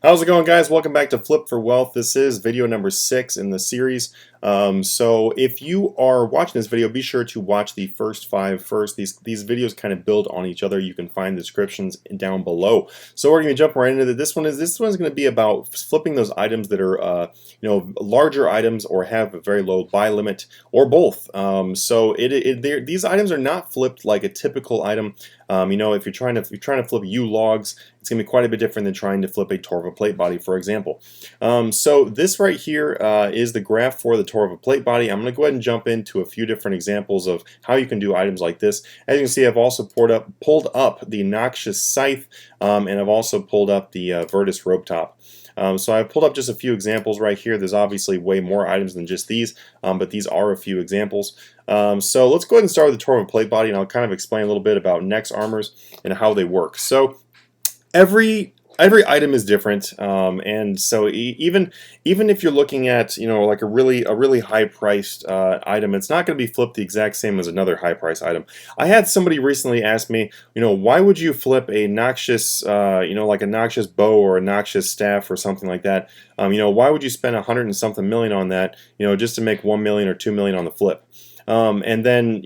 How's it going, guys? Welcome back to Flip for Wealth. This is video number 6 in the series. So if you are watching this video, be sure to watch the first 5 first. These videos kind of build on each other. You can find the descriptions down below. So we're going to jump right into it. This one is going to be about flipping those items that are larger items or have a very low buy limit, or both. These items are not flipped like a typical item. If you're trying to flip U logs, it's going to be quite a bit different than trying to flip a Torva plate body, for example. So this right here is the graph for the Torva plate body. I'm going to go ahead and jump into a few different examples of how you can do items like this. As you can see, I've also pulled up the Noxious scythe, and I've also pulled up the Virtus rope top. So I've pulled up just a few examples right here. There's obviously way more items than just these, but these are a few examples. So let's go ahead and start with the Torva plate body, and I'll kind of explain a little bit about Nex armors and how they work. So every item is different, and so even if you're looking at like a really high priced item, it's not going to be flipped the exact same as another high priced item. I had somebody recently ask me, why would you flip a Noxious, like a Noxious bow or a Noxious staff or something like that? Why would you spend $100 and something million on that, just to make 1 million or 2 million on the flip? And then,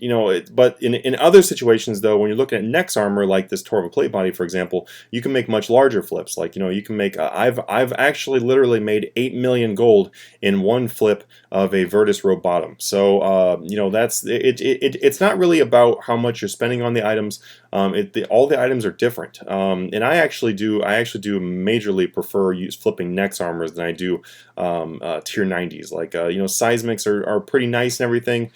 but in other situations, though, when you're looking at Nex armor, like this Torva plate body, for example, you can make much larger flips. Like, you can make, I've actually literally made 8 million gold in one flip of a Virtus rope bottom. So, it's not really about how much you're spending on the items. All the items are different. And I actually do majorly prefer flipping Nex armors than I do tier 90s. Like, seismics are pretty nice and everything.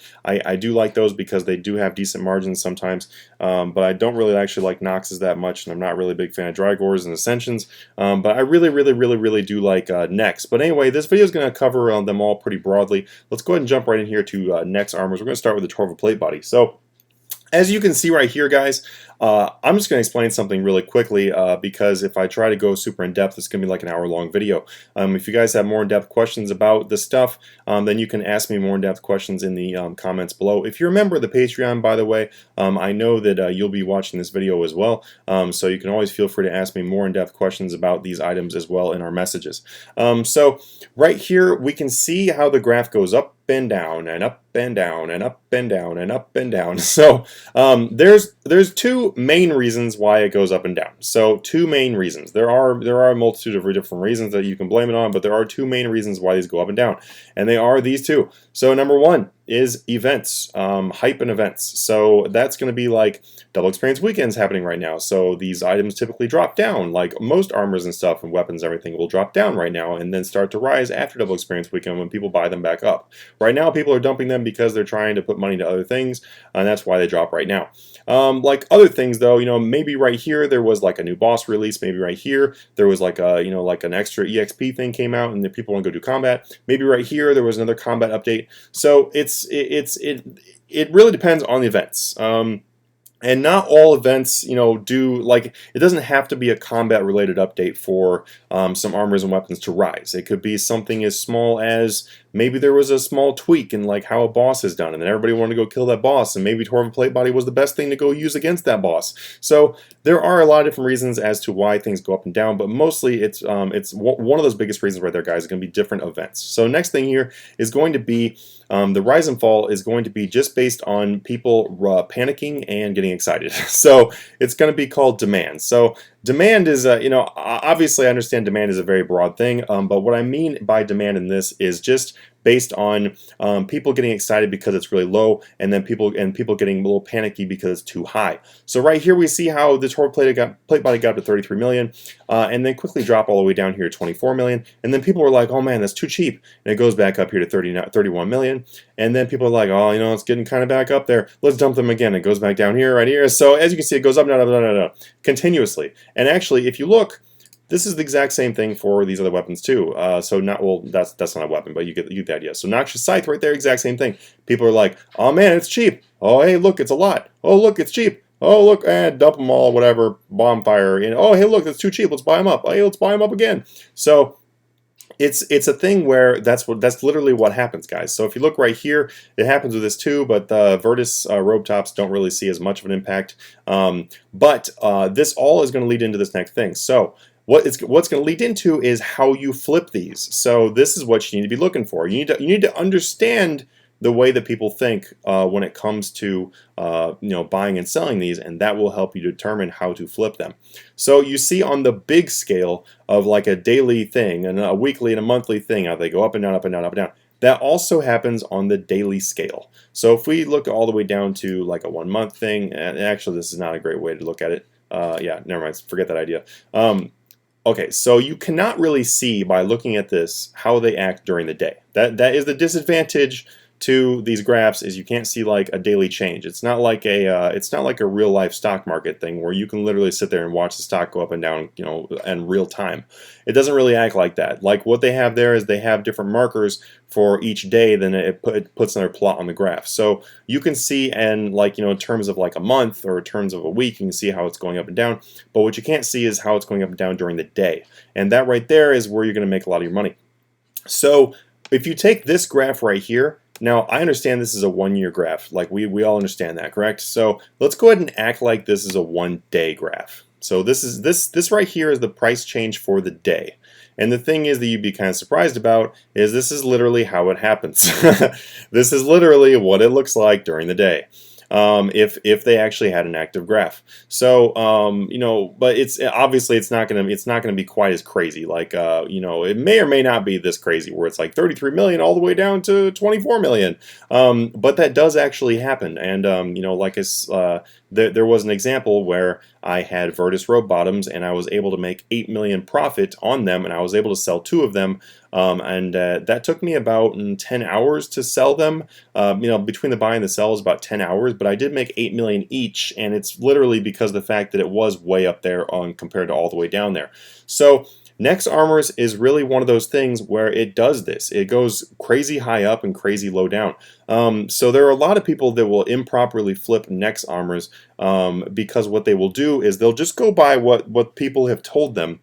I do like those because they do have decent margins sometimes, but I don't really actually like Noxes that much, and I'm not really a big fan of Drygores and Ascensions, but I really do like Nex. But anyway, this video is going to cover them all pretty broadly. Let's go ahead and jump right in here to Nex armors. We're going to start with the Torva plate body. So as you can see right here, guys, I'm just going to explain something really quickly because if I try to go super in-depth, it's going to be like an hour-long video. If you guys have more in-depth questions about this stuff, then you can ask me more in-depth questions in the comments below. If you're a member of the Patreon, by the way, I know that you'll be watching this video as well, so you can always feel free to ask me more in-depth questions about these items as well in our messages. So right here, we can see how the graph goes up and down and up and down and up and down and up and down. So there's two main reasons why it goes up and down. So two main reasons. There are a multitude of different reasons that you can blame it on, but there are two main reasons why these go up and down, and they are these two. So number one is events, hype and events. So that's going to be like double experience weekends happening right now. So these items typically drop down, like most armors and stuff and weapons, everything will drop down right now and then start to rise after double experience weekend when people buy them back up. Right now, people are dumping them because they're trying to put money to other things, and that's why they drop right now. Like other things, though, maybe right here there was like a new boss release. Maybe right here there was like a, like an extra EXP thing came out, and the people want to go do combat. Maybe right here there was another combat update. So it really depends on the events. And not all events, it doesn't have to be a combat-related update for some armors and weapons to rise. It could be something as small as maybe there was a small tweak in like how a boss is done, and then everybody wanted to go kill that boss, and maybe Torva plate body was the best thing to go use against that boss. So there are a lot of different reasons as to why things go up and down, but mostly it's one of those biggest reasons right there, guys, is going to be different events. So next thing here is going to be the rise and fall is going to be just based on people panicking and getting excited. So it's going to be called demand. So demand is, obviously I understand demand is a very broad thing, but what I mean by demand in this is just based on people getting excited because it's really low, and then people getting a little panicky because it's too high. So right here we see how the Torva plate body got up to 33 million, and then quickly drop all the way down here to 24 million, and then people were like, oh man, that's too cheap, and it goes back up here to 31 million, and then people are like, oh, it's getting kind of back up there, let's dump them again. It goes back down here, right here. So as you can see, it goes up, down, continuously. And actually, if you look, this is the exact same thing for these other weapons too. That's not a weapon, but you get the idea. So Noxious scythe right there, exact same thing. People are like, oh man, it's cheap. Oh hey, look, it's a lot. Oh look, it's cheap. Oh look, dump them all, whatever, bonfire. Oh hey, look, it's too cheap. Let's buy them up. Hey, let's buy them up again. So it's a thing where that's literally what happens, guys. So if you look right here, it happens with this too, but the Virtus robe tops don't really see as much of an impact. But this all is going to lead into this next thing. So what's going to lead into is how you flip these. So this is what you need to be looking for. You need to understand the way that people think when it comes to buying and selling these, and that will help you determine how to flip them. So you see on the big scale of like a daily thing and a weekly and a monthly thing, how they go up and down, up and down, up and down. That also happens on the daily scale. So if we look all the way down to like a 1 month thing, and actually this is not a great way to look at it. Yeah, never mind, forget that idea. Okay, so you cannot really see by looking at this how they act during the day. That is the disadvantage to these graphs, is you can't see like a daily change. It's not like a real life stock market thing where you can literally sit there and watch the stock go up and down, in real time. It doesn't really act like that. Like what they have there is they have different markers for each day, then it puts another plot on the graph. So you can see, and in terms of like a month or in terms of a week, you can see how it's going up and down. But what you can't see is how it's going up and down during the day. And that right there is where you're going to make a lot of your money. So if you take this graph right here, now I understand this is a 1 year graph, like we all understand that, correct? So let's go ahead and act like this is a 1 day graph. So this right here is the price change for the day. And the thing is that you'd be kind of surprised about is this is literally how it happens. This is literally what it looks like during the day. If they actually had an active graph. So but it's obviously it's not gonna be quite as crazy. Like it may or may not be this crazy where it's like 33 million all the way down to 24 million. But that does actually happen. And there was an example where I had Virtus row bottoms and I was able to make 8 million profit on them, and I was able to sell 2 of them. That took me about 10 hours to sell them. Between the buy and the sell is about 10 hours, but I did make 8 million each, and it's literally because of the fact that it was way up there on compared to all the way down there. So Nex Armors is really one of those things where it does this. It goes crazy high up and crazy low down. So there are a lot of people that will improperly flip Nex Armors because what they will do is they'll just go by what people have told them.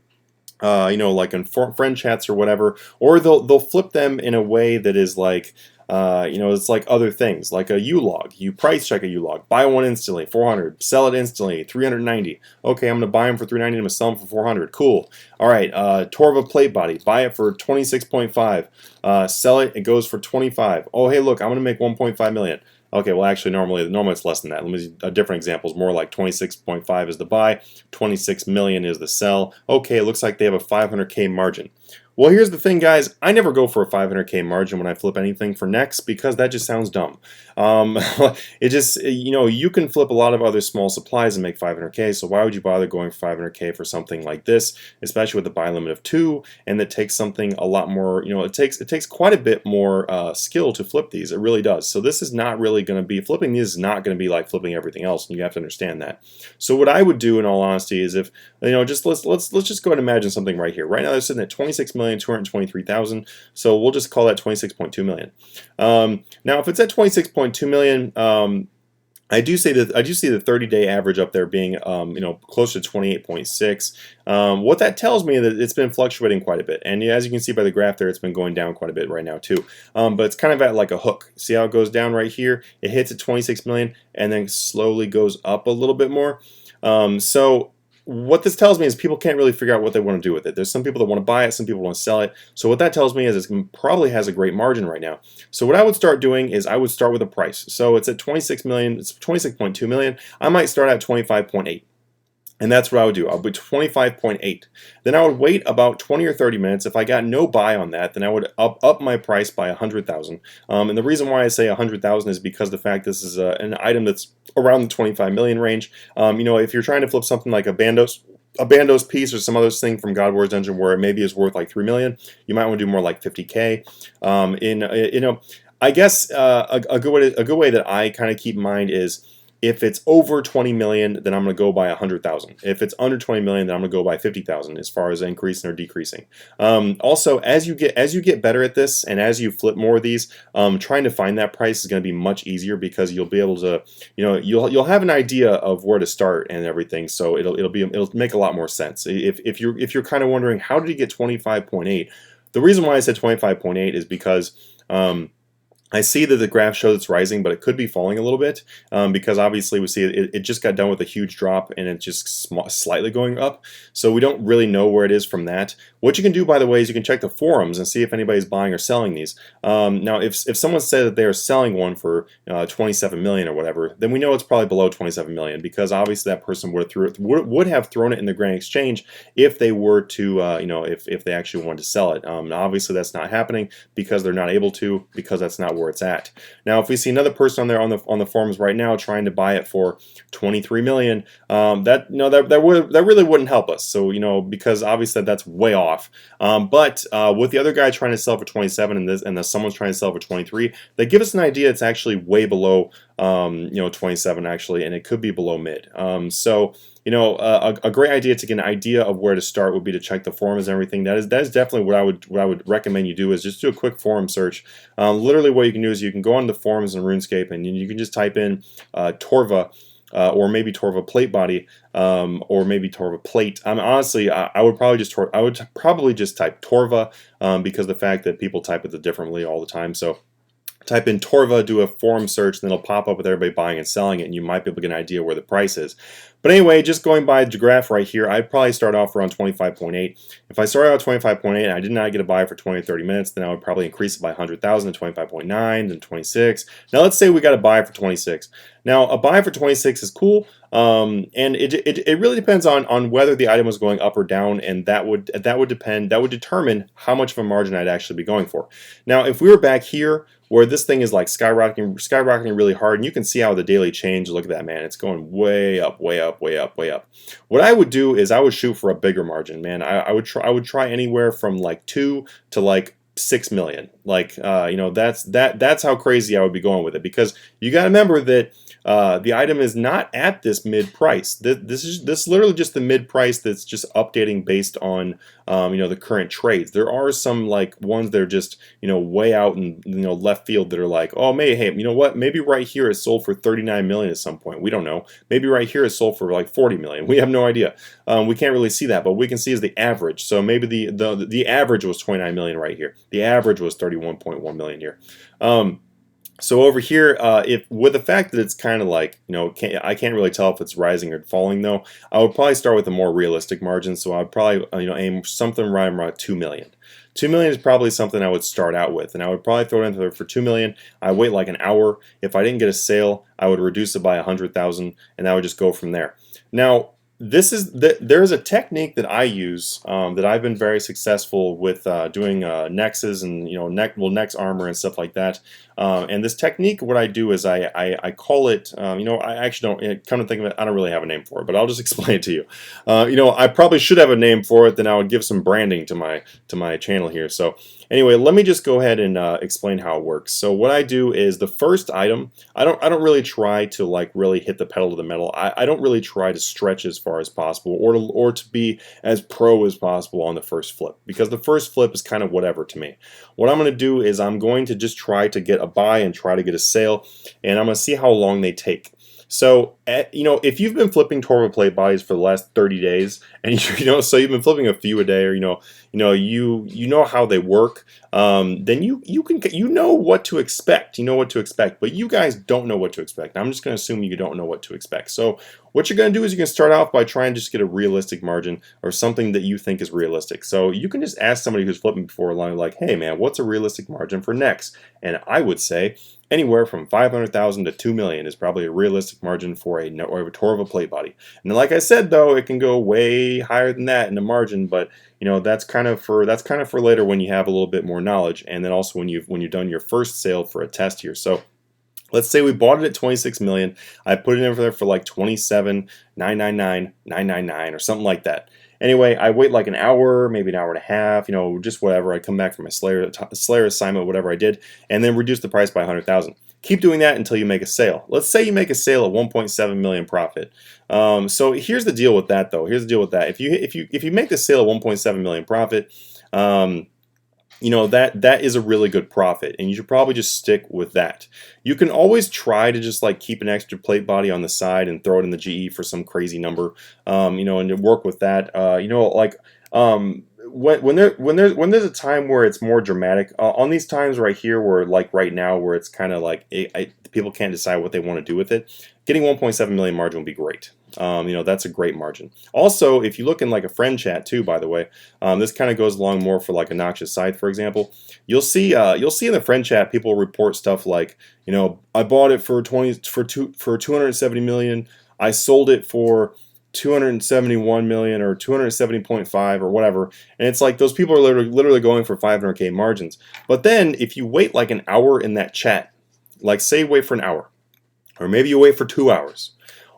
Like in friend chats or whatever, or they'll flip them in a way that is like, it's like other things, like a U-log. You price check a U-log, buy one instantly, 400, sell it instantly, 390. Okay, I'm gonna buy them for 390, I'm gonna sell them for 400. Cool. All right, Torva plate body, buy it for 26.5, sell it, it goes for 25. Oh, hey, look, I'm gonna make 1.5 million. Okay, well actually normally it's less than that. Let me use different examples. More like 26.5 is the buy, 26 million is the sell. Okay, it looks like they have a 500K margin. Well, here's the thing, guys. I never go for a 500K margin when I flip anything for Nex because that just sounds dumb. It just, you can flip a lot of other small supplies and make 500K, so why would you bother going for 500K for something like this, especially with the buy limit of 2, and that takes something a lot more, it takes quite a bit more skill to flip these. It really does. So this is not really going to be, flipping these is not going to be like flipping everything else, and you have to understand that. So what I would do in all honesty is if, let's just go ahead and imagine something right here. Right now they're sitting at 26,223,000, so we'll just call that 26.2 million. Now if it's at 26.2 million, I do see the 30-day average up there being closer to 28.6. What that tells me is that it's been fluctuating quite a bit, and as you can see by the graph there, it's been going down quite a bit right now too. But it's kind of at like a hook. See how it goes down right here? It hits at 26 million and then slowly goes up a little bit more. So what this tells me is people can't really figure out what they want to do with it. There's some people that want to buy it, some people want to sell it. So what that tells me is it probably has a great margin right now. So what I would start doing is I would start with a price. So it's at 26 million, it's 26.2 million. I might start at 25.8. And that's what I would do. I would do 25.8. Then I would wait about 20 or 30 minutes. If I got no buy on that, then I would up my price by 100,000. And the reason why I say 100,000 is because the fact this is an item that's around the 25 million range. If you're trying to flip something like a Bandos piece or some other thing from God War's Dungeon where it maybe is worth like 3 million, you might want to do more like 50K. I guess a good way that I kind of keep in mind is, if it's over 20 million, then I'm going to go by 100,000. If it's under 20 million, then I'm going to go by 50,000 as far as increasing or decreasing. Also, as you get better at this and as you flip more of these, trying to find that price is going to be much easier because you'll be able to, you'll have an idea of where to start and everything. So it'll make a lot more sense. If you're kind of wondering how did you get 25.8, the reason why I said 25.8 is because I see that the graph shows it's rising, but it could be falling a little bit because obviously we see it just got done with a huge drop and it's just slightly going up. So we don't really know where it is from that. What you can do, by the way, is you can check the forums and see if anybody's buying or selling these. Now, if someone said that they are selling one for 27 million or whatever, then we know it's probably below 27 million because obviously that person would have thrown it in the Grand Exchange if they were to, if they actually wanted to sell it. Obviously, that's not happening because they're not able to, because that's not where it's at. Now, if we see another person on there on the forums right now trying to buy it for 23 million, that really wouldn't help us. So because obviously that's way off. But with the other guy trying to sell for 27 and someone's trying to sell for 23, they give us an idea it's actually way below 27 actually, and it could be below mid. So a great idea to get an idea of where to start would be to check the forums and everything. That is definitely what I would recommend you do, is just do a quick forum search. Literally, what you can do is you can go on the forums in RuneScape and you can just type in Torva. Or maybe Torva plate body, or maybe Torva plate. Honestly, I would probably just type Torva because the fact that people type it differently all the time. So type in Torva, do a forum search, and then it'll pop up with everybody buying and selling it, and you might be able to get an idea where the price is. But anyway, just going by the graph right here, I'd probably start off around 25.8. If I started out at 25.8 and I did not get a buy for 20 or 30 minutes, then I would probably increase it by 100,000 to 25.9, then 26. Now let's say we got a buy for 26. Now a buy for 26 is cool, and it really depends on whether the item was going up or down, and that would determine how much of a margin I'd actually be going for. Now if we were back here, where this thing is like skyrocketing really hard, and you can see how the daily change, look at that, man, it's going way up, way up, way up, way up. What I would do is I would shoot for a bigger margin, man. I would try anywhere from like 2 to like 6 million. Like that's how crazy I would be going with it, because you got to remember that the item is not at this mid price. This is literally just the mid price that's just updating based on the current trades. There are some like ones that are just way out in left field that are like, oh, hey, you know what? Maybe right here it sold for 39 million at some point. We don't know. Maybe right here it sold for like 40 million. We have no idea. We can't really see that, but we can see is the average. So maybe the average was 29 million right here. The average was 31.1 million here. So over here, if with the fact that it's kind of like, I can't really tell if it's rising or falling though, I would probably start with a more realistic margin. So I'd probably, aim something right around 2 million. 2 million is probably something I would start out with, and I would probably throw it in there for 2 million. I wait like an hour. If I didn't get a sale, I would reduce it by 100,000, and I would just go from there. Now, there is a technique that I use that I've been very successful with doing nexes and nex armor and stuff like that. And this technique, what I do is I call it, I actually don't come to think of it, I don't really have a name for it, but I'll just explain it to you. I probably should have a name for it, then I would give some branding to my channel here. So anyway, let me just go ahead and explain how it works. So what I do is the first item, I don't really try to like really hit the pedal to the metal. I don't really try to stretch as far as possible or to be as pro as possible on the first flip, because the first flip is kind of whatever to me. What I'm going to do is I'm going to just try to get a buy and try to get a sale, and I'm going to see how long they take. So, if you've been flipping Torva plate bodies for the last 30 days, and so you've been flipping a few a day, or you know how they work, then you know what to expect. You know what to expect, but you guys don't know what to expect. I'm just going to assume you don't know what to expect. So, what you're going to do is you're going to start off by trying to just get a realistic margin or something that you think is realistic. So you can just ask somebody who's flipping before like, hey man, what's a realistic margin for next? And I would say anywhere from 500,000 to 2 million is probably a realistic margin for a Torva plate body. And like I said though, it can go way higher than that in the margin, but that's kind of for later when you have a little bit more knowledge, and then also when you've done your first sale for a test here. So let's say we bought it at 26 million. I put it in there for like 27,999,999 or something like that. Anyway, I wait like an hour, maybe an hour and a half, just whatever. I come back from my Slayer assignment, whatever I did, and then reduce the price by 100,000. Keep doing that until you make a sale. Let's say you make a sale at 1.7 million profit. So here's the deal with that, though. Here's the deal with that. If you make the sale at 1.7 million profit, that is a really good profit, and you should probably just stick with that. You can always try to just like keep an extra plate body on the side and throw it in the GE for some crazy number, and to work with that. when there's a time where it's more dramatic, on these times right here where like right now where it's kind of like people can't decide what they want to do with it, getting 1.7 million margin would be great. You know, that's a great margin. Also, if you look in like a friend chat too, by the way, this kind of goes along more for like a Noxious Scythe, for example. You'll see in the friend chat people report stuff like, you know, I bought it for 270 million. I sold it for 271 million or 270.5 or whatever, and it's like those people are literally going for 500k margins. But then if you wait like an hour in that chat, like say wait for an hour, or maybe you wait for 2 hours,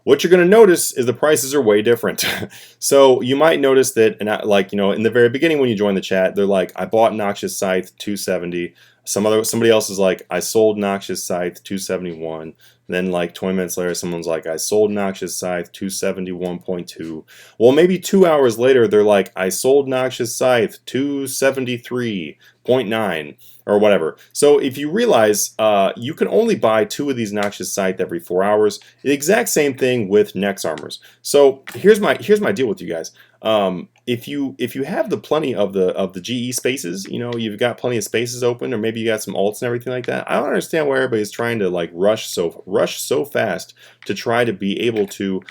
what you're going to notice is the prices are way different. So you might notice that, and like, you know, in the very beginning when you join the chat, they're like, I bought Noxious Scythe 270. Somebody else is like, I sold Noxious Scythe 271. Then like 20 minutes later, someone's like, I sold Noxious Scythe 271.2. Well, maybe 2 hours later, they're like, I sold Noxious Scythe 273.9 or whatever. So if you realize you can only buy 2 of these Noxious Scythe every 4 hours, the exact same thing with Nex Armors. So here's my deal with you guys. If you have the plenty of the GE spaces, you know, you've got plenty of spaces open, or maybe you got some alts and everything like that. I don't understand why everybody's trying to like rush so fast to try to be able to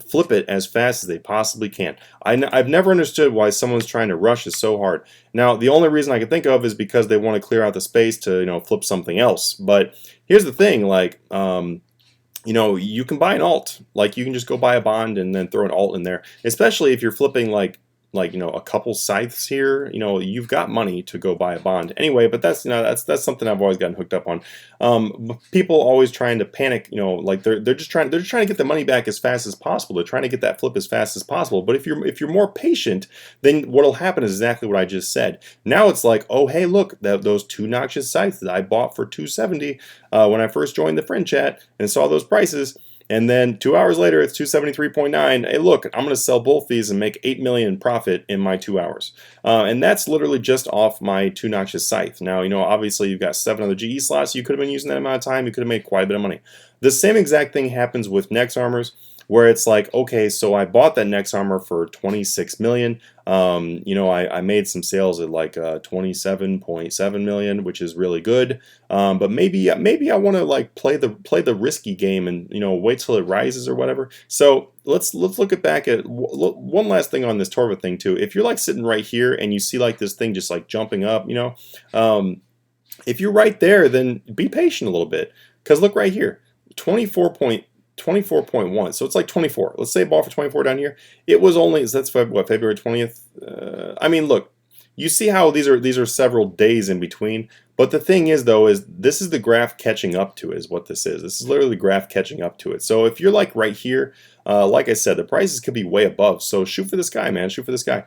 flip it as fast as they possibly can. I've never understood why someone's trying to rush it so hard. Now, the only reason I can think of is because they want to clear out the space to, you know, flip something else. But here's the thing, like, you know, you can buy an alt. Like, you can just go buy a bond and then throw an alt in there. Especially if you're flipping like you know, a couple scythes here. You know, you've got money to go buy a bond anyway. But that's, you know, that's something I've always gotten hooked up on. People always trying to panic. You know, like they're just trying to get the money back as fast as possible. They're trying to get that flip as fast as possible. But if you're more patient, then what'll happen is exactly what I just said. Now it's like, oh hey, look, those 2 Noxious Scythes that I bought for 270 when I first joined the friend chat and saw those prices. And then 2 hours later, it's 273.9. Hey, look, I'm going to sell both these and make 8 million profit in my 2 hours. And that's literally just off my 2 Noxious Scythe. Now, you know, obviously you've got 7 other GE slots. You could have been using that amount of time. You could have made quite a bit of money. The same exact thing happens with Nex Armors, where it's like, okay, so I bought that Nex Armor for 26 million. You know, I made some sales at like 27.7 million, which is really good. But maybe I want to like play the risky game and, you know, wait till it rises or whatever. So let's look back at one last thing on this Torva thing too. If you're like sitting right here and you see like this thing just like jumping up, you know, if you're right there, then be patient a little bit, because look right here, 24.1, so it's like 24. Let's say I bought for 24 down here. It was only, so that's what, February 20th. I mean, look, you see how these are several days in between. But the thing is, though, is this is the graph catching up to it, is what this is. This is literally the graph catching up to it. So if you're like right here, like I said, the prices could be way above. So shoot for the sky, man. Shoot for the sky.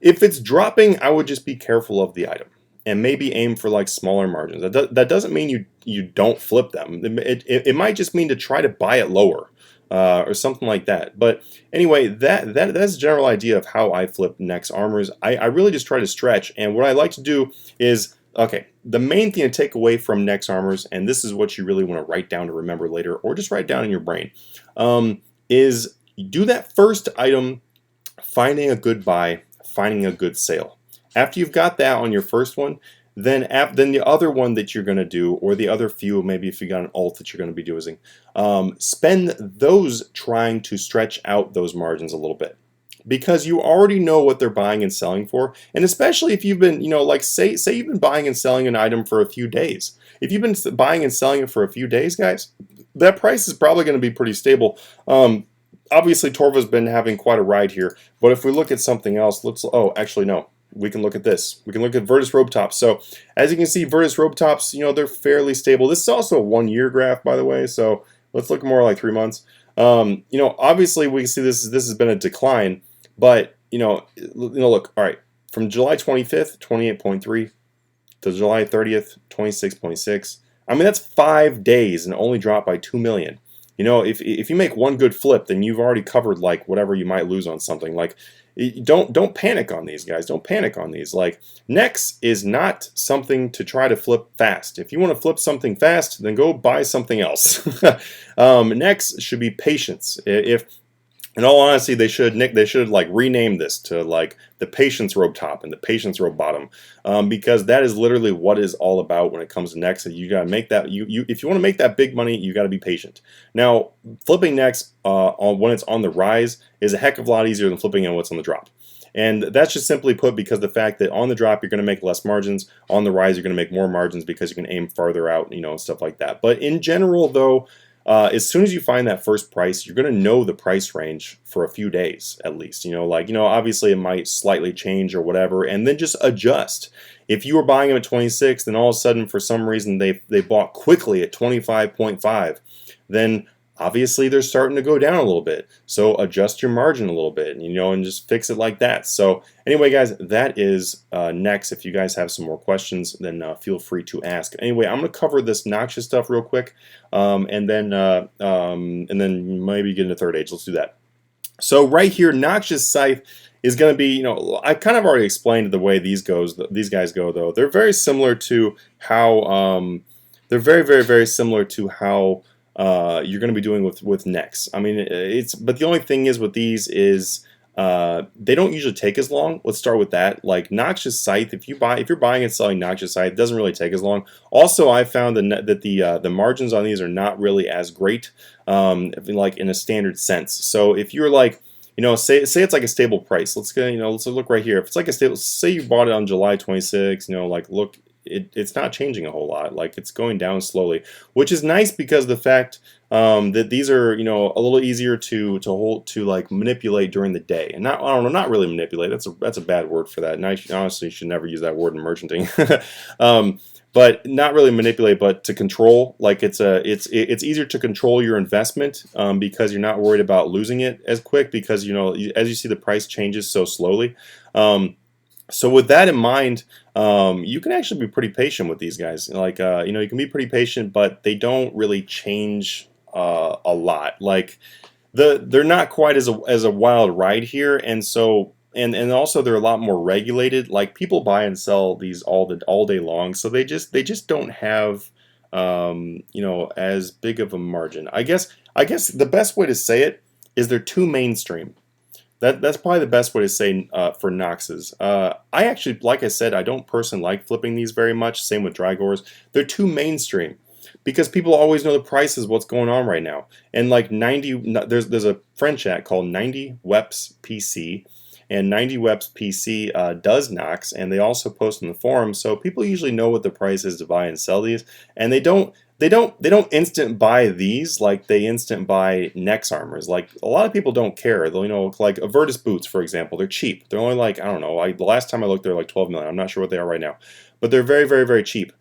If it's dropping, I would just be careful of the item and maybe aim for like smaller margins. That doesn't mean you don't flip them. It might just mean to try to buy it lower or something like that. But anyway, that's the general idea of how I flip Nex Armors. I really just try to stretch, and what I like to do is, okay, the main thing to take away from Nex Armors, and this is what you really want to write down to remember later, or just write down in your brain, is do that first item, finding a good buy, finding a good sale. After you've got that on your first one, then the other one that you're going to do, or the other few, maybe if you got an alt that you're going to be using, spend those trying to stretch out those margins a little bit, because you already know what they're buying and selling for. And especially if you've been, you know, like say you've been buying and selling an item for a few days. If you've been buying and selling it for a few days, guys, that price is probably going to be pretty stable. Obviously, Torva's been having quite a ride here, but if we look at something else, oh, actually, no. We can look at this. We can look at Virtus Robe Tops. So as you can see, Virtus Robe Tops, you know, they're fairly stable. This is also a 1-year graph, by the way. So let's look more like 3 months. You know, obviously we can see this has been a decline, but you know, look, all right, from July 25th, 28.3 to July 30th, 26.6. I mean, that's 5 days and only dropped by 2 million. You know, if you make one good flip, then you've already covered like whatever you might lose on something. Like, don't panic on these, guys. Don't panic on these. Like, Nex is not something to try to flip fast. If you want to flip something fast, then go buy something else. Nex should be patience. If In all honesty, they should like rename this to like the patience robe top and the patience robe bottom, because that is literally what is all about when it comes to Nex. You gotta make that if you want to make that big money, you got to be patient. Now, flipping Nex on when it's on the rise is a heck of a lot easier than flipping on what's on the drop. And that's just simply put because the fact that on the drop you're going to make less margins, on the rise you're going to make more margins because you can aim farther out, stuff like that. But in general, though, as soon as you find that first price, you're going to know the price range for a few days at least. Obviously it might slightly change or whatever, and then just adjust. If you were buying them at 26, then all of a sudden for some reason they bought quickly at 25.5, then obviously they're starting to go down a little bit. So adjust your margin a little bit, and just fix it like that. So anyway, guys, that is next. If you guys have some more questions, then feel free to ask. Anyway, I'm going to cover this Noxious stuff real quick, and then maybe get into Third Age. Let's do that. So right here, Noxious Scythe is going to be, I kind of already explained the way these guys go, though. They're very similar to how, they're very, very, very similar to how you're going to be doing with Nex. I mean, but the only thing is with these is they don't usually take as long. Let's start with that. Like Noxious Scythe, if you're buying and selling Noxious Scythe, it doesn't really take as long. Also, I found that the margins on these are not really as great, like in a standard sense. So if you're like, say it's like a stable price. Let's look right here. If it's like a stable, say you bought it on July 26, like look. It's not changing a whole lot. Like it's going down slowly, which is nice because the fact that these are a little easier to like manipulate during the day, and not really manipulate. That's a bad word for that. And I honestly should never use that word in merchanting. But not really manipulate, but to control. Like it's easier to control your investment because you're not worried about losing it as quick because as you see the price changes so slowly. So with that in mind, you can actually be pretty patient with these guys. Like, you can be pretty patient, but they don't really change a lot. Like, they're not quite as a wild ride here, and so and also they're a lot more regulated. Like people buy and sell these all day long, so they just don't have as big of a margin. I guess the best way to say it is they're too mainstream. That's probably the best way to say for Noxes. I actually, like I said, I don't personally like flipping these very much. Same with Drygores. They're too mainstream because people always know the prices, what's going on right now. And like there's a friend chat called 90 Weps PC, and 90 Weps PC does Nox, and they also post in the forum, so people usually know what the price is to buy and sell these, and they don't instant buy these like they instant buy Nex armors. Like a lot of people don't care. They'll, like Avertus boots, for example, they're cheap. They're only like, I don't know, the last time I looked, they're like 12 million. I'm not sure what they are right now, but they're very, very, very cheap.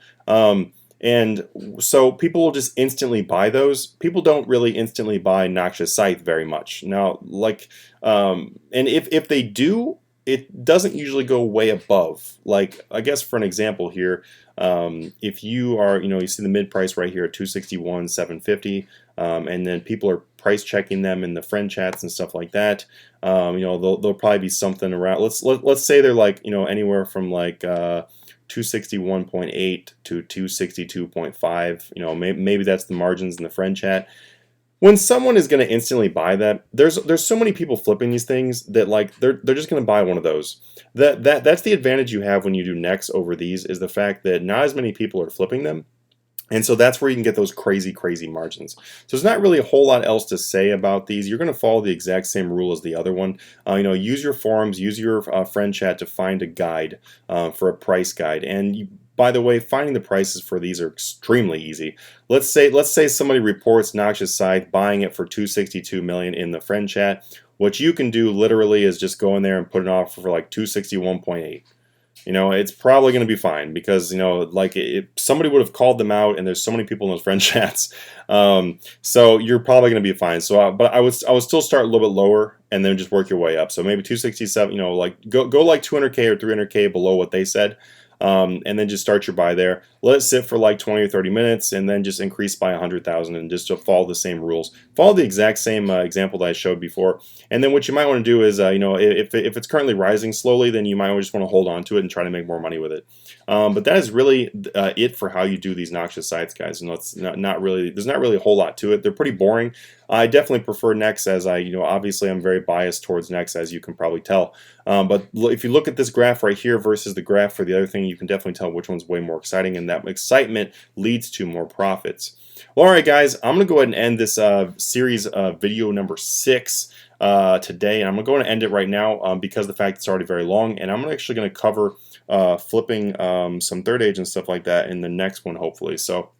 And so people will just instantly buy those. People don't really instantly buy Noxious Scythe very much. Now, like, and if they do, it doesn't usually go way above. Like, I guess for an example here, if you are, you see the mid price right here at 261,750, and then people are price checking them in the friend chats and stuff like that. They'll probably be something around. Let's say they're like, anywhere from like 261.8 to 262.5. Maybe that's the margins in the friend chat. When someone is going to instantly buy that, there's so many people flipping these things that like they're just going to buy one of those. That's the advantage you have when you do Nex over these, is the fact that not as many people are flipping them. And so that's where you can get those crazy, crazy margins. So there's not really a whole lot else to say about these. You're going to follow the exact same rule as the other one. Use your forums, use your friend chat to find a guide for a price guide. And by the way, finding the prices for these are extremely easy. Let's say somebody reports Noxious Scythe buying it for 262 million in the friend chat. What you can do literally is just go in there and put an offer for like 261.8. It's probably going to be fine because, like somebody would have called them out, and there's so many people in those friend chats. So you're probably going to be fine. So, but I would still start a little bit lower and then just work your way up. So maybe 267, like go like 200K or 300K below what they said. And then just start your buy there. Let it sit for like 20 or 30 minutes, and then just increase by 100,000, and just to follow the same rules. Follow the exact same example that I showed before. And then what you might want to do is, if it's currently rising slowly, then you might just want to hold on to it and try to make more money with it. But that is really it for how you do these Noxious Scythes, guys. It's not really, there's not really a whole lot to it. They're pretty boring. I definitely prefer Nex, as obviously I'm very biased towards Nex, as you can probably tell. But if you look at this graph right here versus the graph for the other thing, you can definitely tell which one's way more exciting, and that excitement leads to more profits. Well, alright guys, I'm going to go ahead and end this series video number 6 today, and I'm going to go and end it right now because of the fact it's already very long, and I'm actually going to cover flipping some third age and stuff like that in the next one, hopefully. So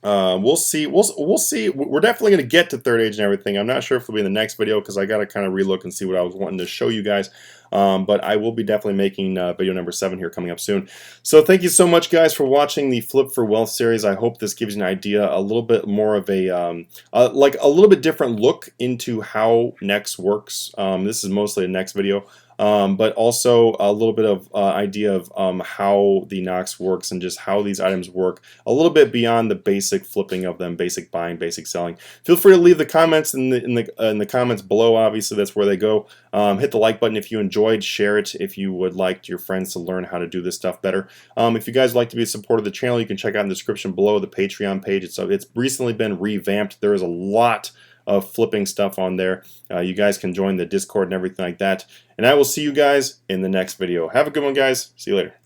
we'll see. We'll see. We're definitely going to get to third age and everything. I'm not sure if it'll be in the next video because I got to kind of relook and see what I was wanting to show you guys. But I will be definitely making video number 7 here coming up soon. So thank you so much, guys, for watching the Flip for Wealth series. I hope this gives you an idea, a little bit more of a like a little bit different look into how Nex works. This is mostly a Nex video. But also a little bit of idea of how the Nox works and just how these items work a little bit beyond the basic flipping of them, basic buying, basic selling. Feel free to leave the comments in the comments below. Obviously, that's where they go. Hit the like button if you enjoyed. Share it if you would like your friends to learn how to do this stuff better. If you guys would like to be a supporter of the channel, you can check out in the description below the Patreon page. It's recently been revamped. There is a lot of flipping stuff on there. You guys can join the Discord and everything like that. And I will see you guys in the next video. Have a good one, guys. See you later.